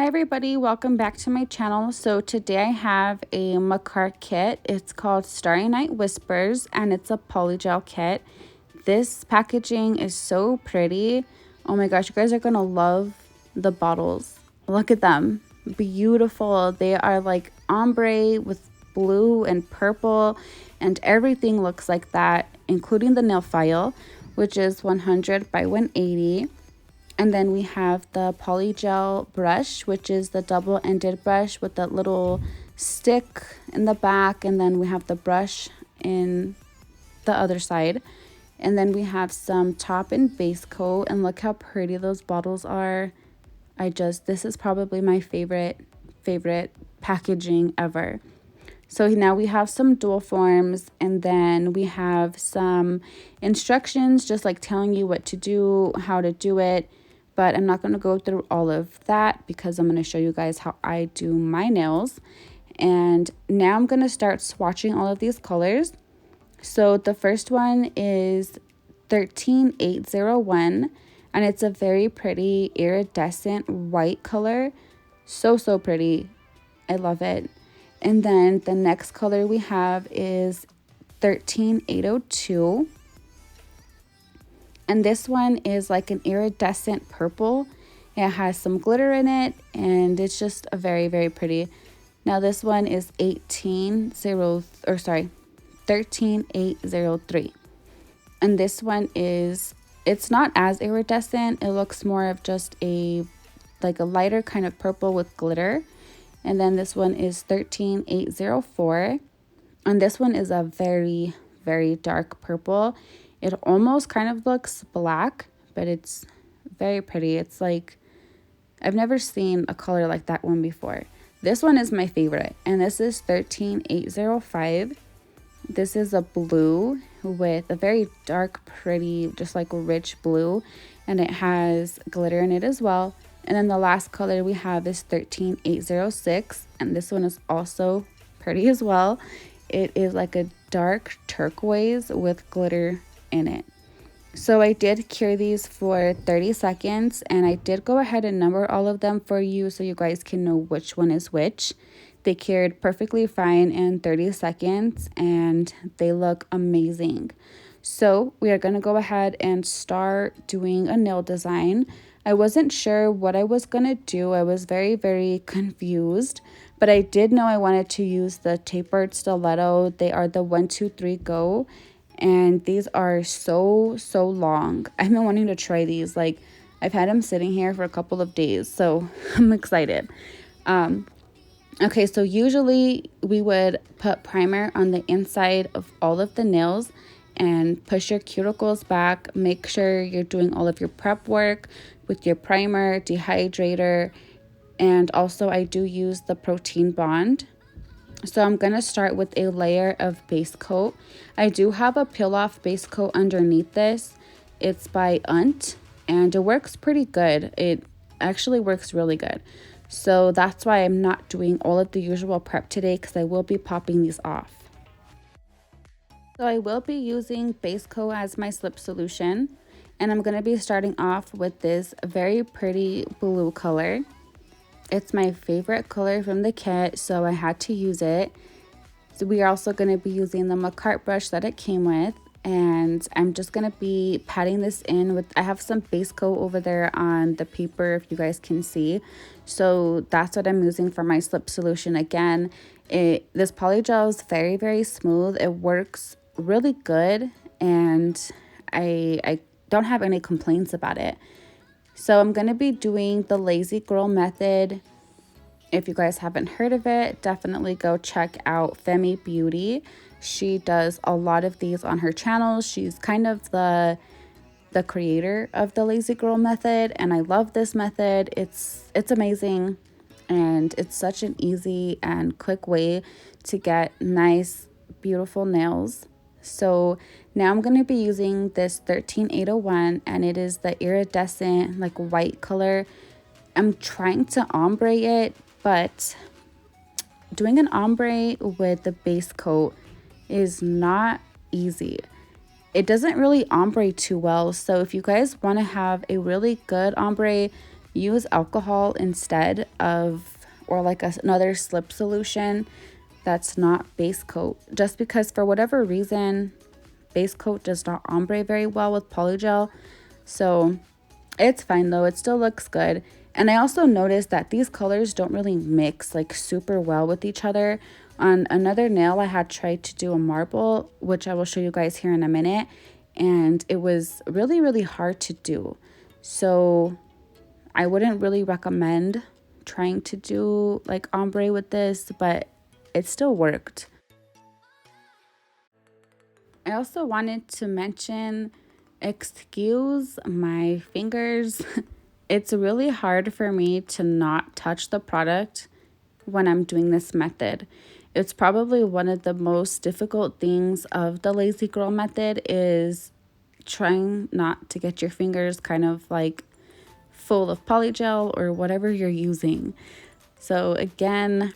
everybody, welcome back to my channel. So today I have a Makartt kit. It's called Starry Night Whispers and it's a polygel kit. This packaging is so pretty. Oh my gosh, you guys are gonna love the bottles. Look at them, beautiful. They are like ombre with blue and purple and everything looks like that, including the nail file, which is 100 by 180. And then we have the polygel brush, which is the double-ended brush with that little stick in the back. And then we have the brush in the other side. And then we have some top and base coat. And look how pretty those bottles are. This is probably my favorite packaging ever. So now we have some dual forms, and then we have some instructions just like telling you what to do, how to do it. But I'm not going to go through all of that because I'm going to show you guys how I do my nails. And now I'm going to start swatching all of these colors. So the first one is 13801 and it's a very pretty iridescent white color. So pretty. I love it. And then the next color we have is 13802. And this one is like an iridescent purple. It has some glitter in it and it's just a very pretty. Now this one is 13803. And this one is, it's not as iridescent. It looks more of just like a lighter kind of purple with glitter. And then this one is 13804. And this one is a very dark purple. It almost kind of looks black, but it's very pretty. It's like, I've never seen a color like that one before. This one is my favorite, and this is 13805. This is a blue with a very dark, pretty, just like rich blue, and it has glitter in it as well. And then the last color we have is 13806, and this one is also pretty as well. It is like a dark turquoise with glitter in it. So I did cure these for 30 seconds and I did go ahead and number all of them for you so you guys can know which one is which. They cured perfectly fine in 30 seconds and they look amazing. So we are going to go ahead and start doing a nail design. I wasn't sure what I was going to do. I was very confused, but I did know I wanted to use the Tapered Stiletto. They are the 1, 2, 3 Go. And these are so long. I've been wanting to try these. Like, I've had them sitting here for a couple of days, so I'm excited. Okay, so usually we would put primer on the inside of all of the nails and push your cuticles back. Make sure you're doing all of your prep work with your primer, dehydrator, and also I do use the protein bond. So I'm going to start with a layer of base coat. I do have a peel off base coat underneath this. It's by Unt and it works pretty good. It actually works really good. So that's why I'm not doing all of the usual prep today because I will be popping these off. So I will be using base coat as my slip solution. And I'm going to be starting off with this very pretty blue color. It's my favorite color from the kit, so I had to use it. So we are also going to be using the Makartt brush that it came with. And I'm just going to be patting this in with, I have some base coat over there on the paper if you guys can see. So that's what I'm using for my slip solution. Again, this polygel is very smooth. It works really good and I don't have any complaints about it. So I'm going to be doing the Lazy Girl method. If you guys haven't heard of it, definitely go check out Femi Beauty. She does a lot of these on her channel. She's kind of the creator of the Lazy Girl method, and I love this method. It's amazing, and it's such an easy and quick way to get nice, beautiful nails. So now I'm going to be using this 13801 and it is the iridescent like white color. I'm trying to ombre it, but doing an ombre with the base coat is not easy. It doesn't really ombre too well. So if you guys want to have a really good ombre, use alcohol instead of, or like another slip solution that's not base coat, just because for whatever reason base coat does not ombre very well with polygel. So it's fine though, it still looks good. And I also noticed that these colors don't really mix like super well with each other. On another nail I had tried to do a marble, which I will show you guys here in a minute, and it was really hard to do. So I wouldn't really recommend trying to do like ombre with this, but it still worked. I also wanted to mention, excuse my fingers. It's really hard for me to not touch the product when I'm doing this method. It's probably one of the most difficult things of the lazy girl method, is trying not to get your fingers kind of like full of polygel or whatever you're using. So again,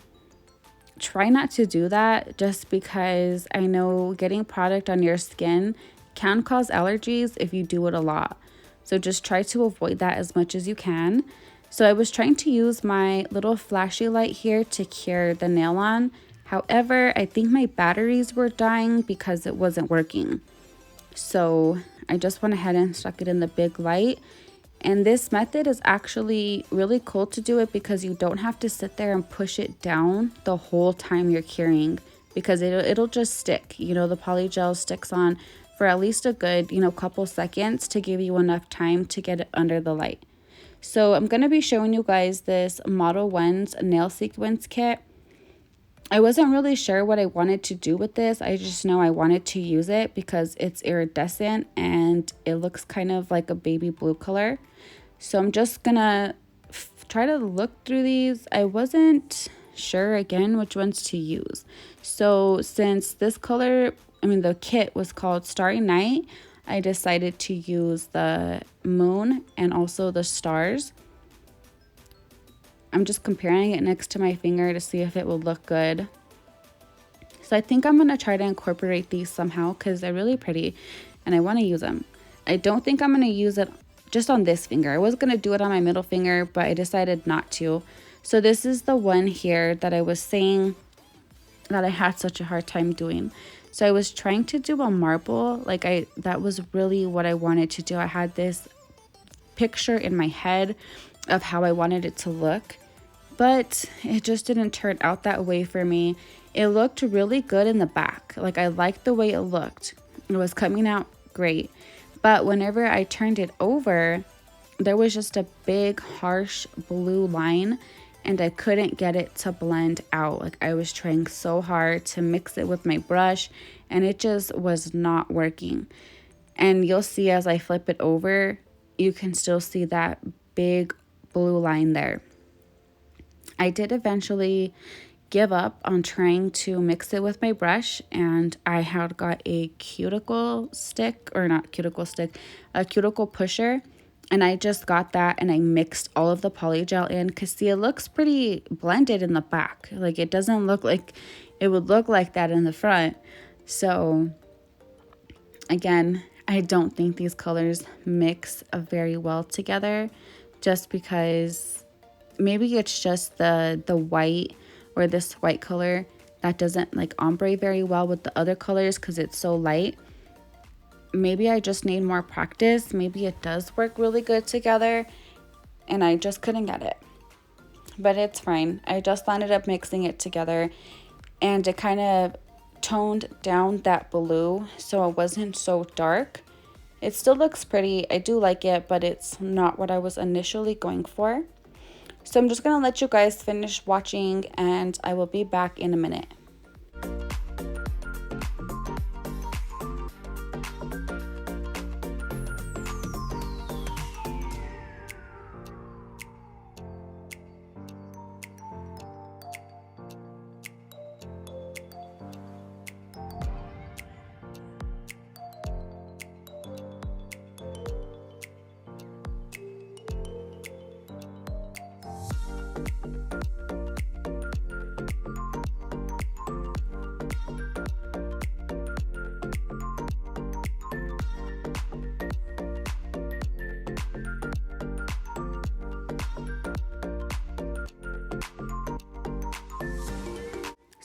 try not to do that, just because I know getting product on your skin can cause allergies if you do it a lot. So just try to avoid that as much as you can. So I was trying to use my little flashy light here to cure the nail on. However, I think my batteries were dying because it wasn't working. So I just went ahead and stuck it in the big light. And this method is actually really cool to do it because you don't have to sit there and push it down the whole time you're curing, because it'll just stick. You know, the polygel sticks on for at least a good, couple seconds to give you enough time to get it under the light. So I'm going to be showing you guys this Model 1's nail sequence kit. I wasn't really sure what I wanted to do with this. I just know I wanted to use it because it's iridescent and it looks kind of like a baby blue color. So I'm just gonna try to look through these. I wasn't sure again which ones to use. So since this color, the kit was called Starry Night, I decided to use the moon and also the stars. I'm just comparing it next to my finger to see if it will look good. So I think I'm going to try to incorporate these somehow because they're really pretty and I want to use them. I don't think I'm going to use it just on this finger. I was going to do it on my middle finger, but I decided not to. So this is the one here that I was saying that I had such a hard time doing. So I was trying to do a marble. That was really what I wanted to do. I had this picture in my head of how I wanted it to look, but it just didn't turn out that way for me. It looked really good in the back. Like, I liked the way it looked. It was coming out great. But whenever I turned it over, there was just a big harsh blue line and I couldn't get it to blend out. Like, I was trying so hard to mix it with my brush and it just was not working. And you'll see as I flip it over, you can still see that big blue line there. I did eventually give up on trying to mix it with my brush, and I had got a cuticle stick, or not cuticle stick, a cuticle pusher, and I just got that and I mixed all of the polygel in, because see, it looks pretty blended in the back. Like, it doesn't look like it would look like that in the front. So again, I don't think these colors mix very well together, just because maybe it's just the white, or this white color that doesn't like ombre very well with the other colors because it's so light. Maybe I just need more practice. Maybe it does work really good together and I just couldn't get it. But it's fine. I just ended up mixing it together and it kind of toned down that blue so it wasn't so dark. It still looks pretty. I do like it, but it's not what I was initially going for. So I'm just going to let you guys finish watching and I will be back in a minute.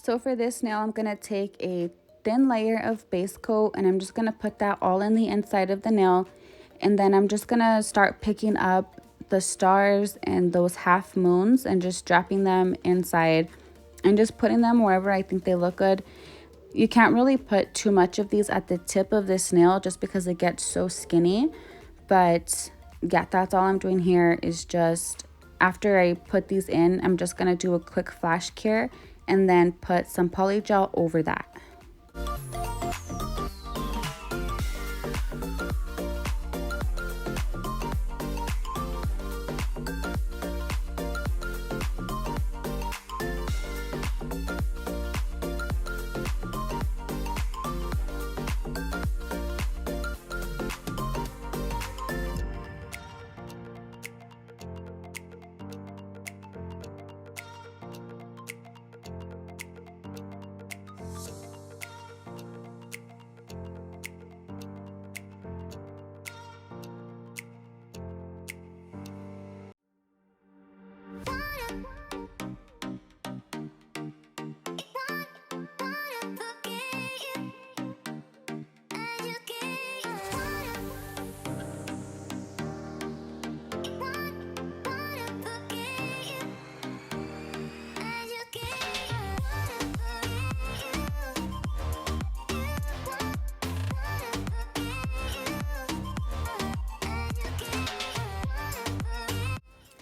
So for this nail, I'm going to take a thin layer of base coat and I'm just going to put that all in the inside of the nail. And then I'm just going to start picking up the stars and those half moons and just dropping them inside and just putting them wherever I think they look good. You can't really put too much of these at the tip of this nail just because it gets so skinny. But yeah, that's all I'm doing here is just after I put these in, I'm just going to do a quick flash cure and then put some polygel over that.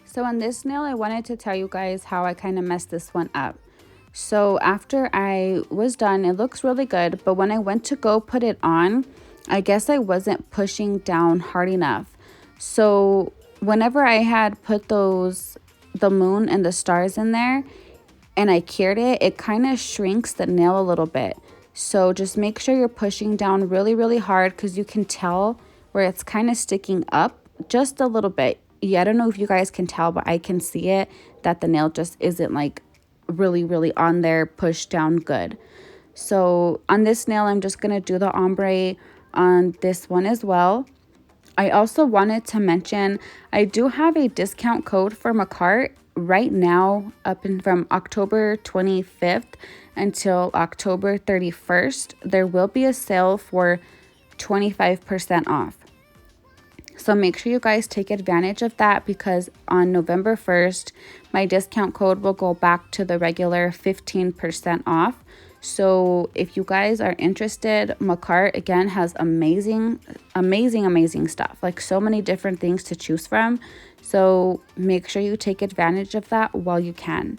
So on this nail, I wanted to tell you guys how I kind of messed this one up. So after I was done, it looks really good, but when I went to go put it on, I guess I wasn't pushing down hard enough. So whenever I had put the moon and the stars in there and I cured it, it kind of shrinks the nail a little bit. So just make sure you're pushing down really, really hard because you can tell where it's kind of sticking up just a little bit. Yeah, I don't know if you guys can tell, but I can see it that the nail just isn't like really, really on there, pushed down good. So on this nail, I'm just going to do the ombre on this one as well. I also wanted to mention, I do have a discount code for Makartt right now from October 25th until October 31st. There will be a sale for 25% off. So make sure you guys take advantage of that because on November 1st, my discount code will go back to the regular 15% off. So if you guys are interested, Makartt again has amazing stuff, like so many different things to choose from. So make sure you take advantage of that while you can.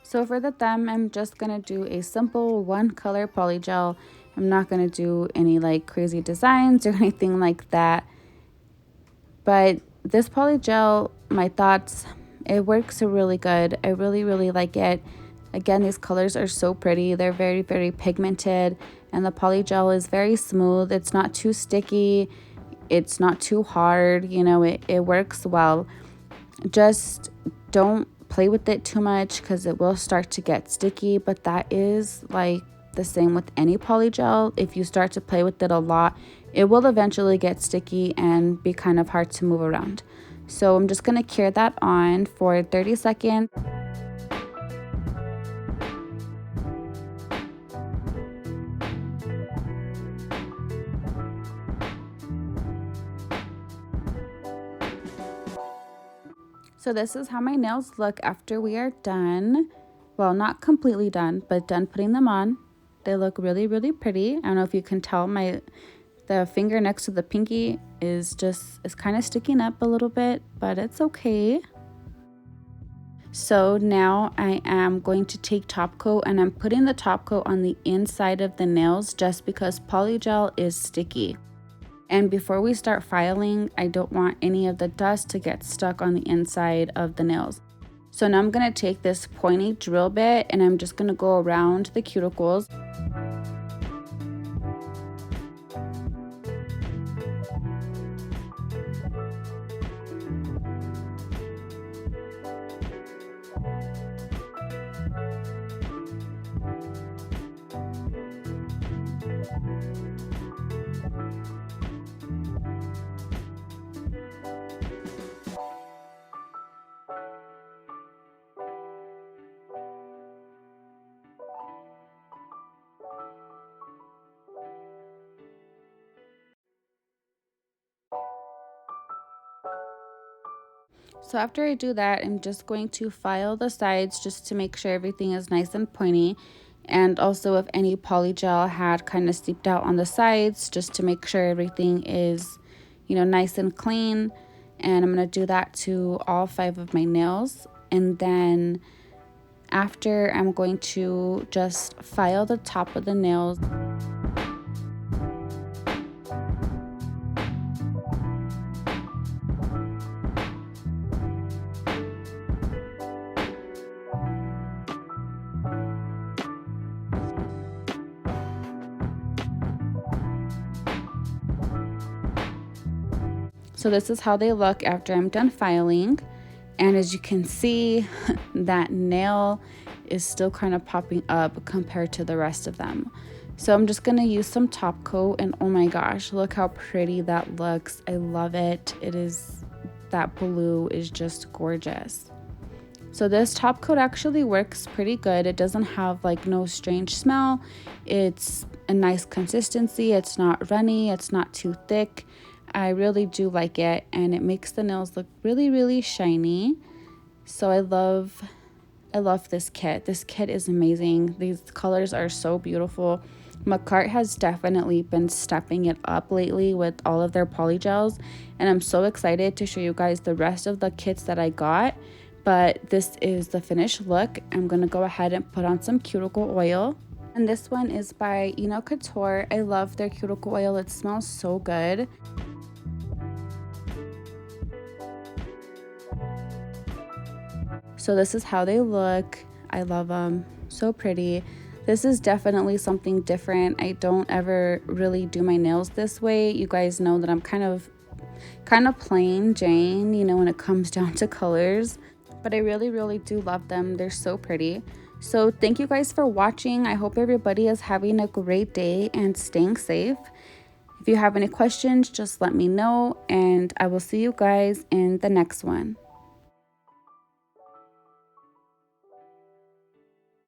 So for the thumb, I'm just going to do a simple one color polygel. I'm not going to do any like crazy designs or anything like that. But this polygel, my thoughts, it works really good. I really, really like it. Again, these colors are so pretty. They're very, very pigmented. And the polygel is very smooth. It's not too sticky. It's not too hard. You know, it works well. Just don't play with it too much because it will start to get sticky, but that is like the same with any polygel. If you start to play with it a lot, it will eventually get sticky and be kind of hard to move around. So I'm just going to cure that on for 30 seconds. So this is how my nails look after we are done. Well, not completely done, but done putting them on. They look really, really pretty. I don't know if you can tell the finger next to the pinky is kind of sticking up a little bit, but it's okay. So now I am going to take top coat and I'm putting the top coat on the inside of the nails just because polygel is sticky. And before we start filing, I don't want any of the dust to get stuck on the inside of the nails. So now I'm going to take this pointy drill bit and I'm just going to go around the cuticles. So after I do that, I'm just going to file the sides just to make sure everything is nice and pointy. And also if any polygel had kind of seeped out on the sides, just to make sure everything is, you know, nice and clean. And I'm going to do that to all 5 of my nails. And then after, I'm going to just file the top of the nails. So this is how they look after I'm done filing. And as you can see, that nail is still kind of popping up compared to the rest of them. So I'm just gonna use some top coat, and oh my gosh, look how pretty that looks. I love it. It is, that blue is just gorgeous. So this top coat actually works pretty good. It doesn't have like no strange smell. It's a nice consistency. It's not runny. It's not too thick. I really do like it, and it makes the nails look really, really shiny. So I love this kit. This kit is amazing. These colors are so beautiful. Makartt has definitely been stepping it up lately with all of their polygels, and I'm so excited to show you guys the rest of the kits that I got. But this is the finished look. I'm gonna go ahead and put on some cuticle oil. And this one is by Enailcouture. I love their cuticle oil. It smells so good. So this is how they look. I love them. So pretty. This is definitely something different. I don't ever really do my nails this way. You guys know that I'm kind of plain Jane, you know, when it comes down to colors. But I really, really do love them. They're so pretty. So thank you guys for watching. I hope everybody is having a great day and staying safe. If you have any questions, just let me know, and I will see you guys in the next one.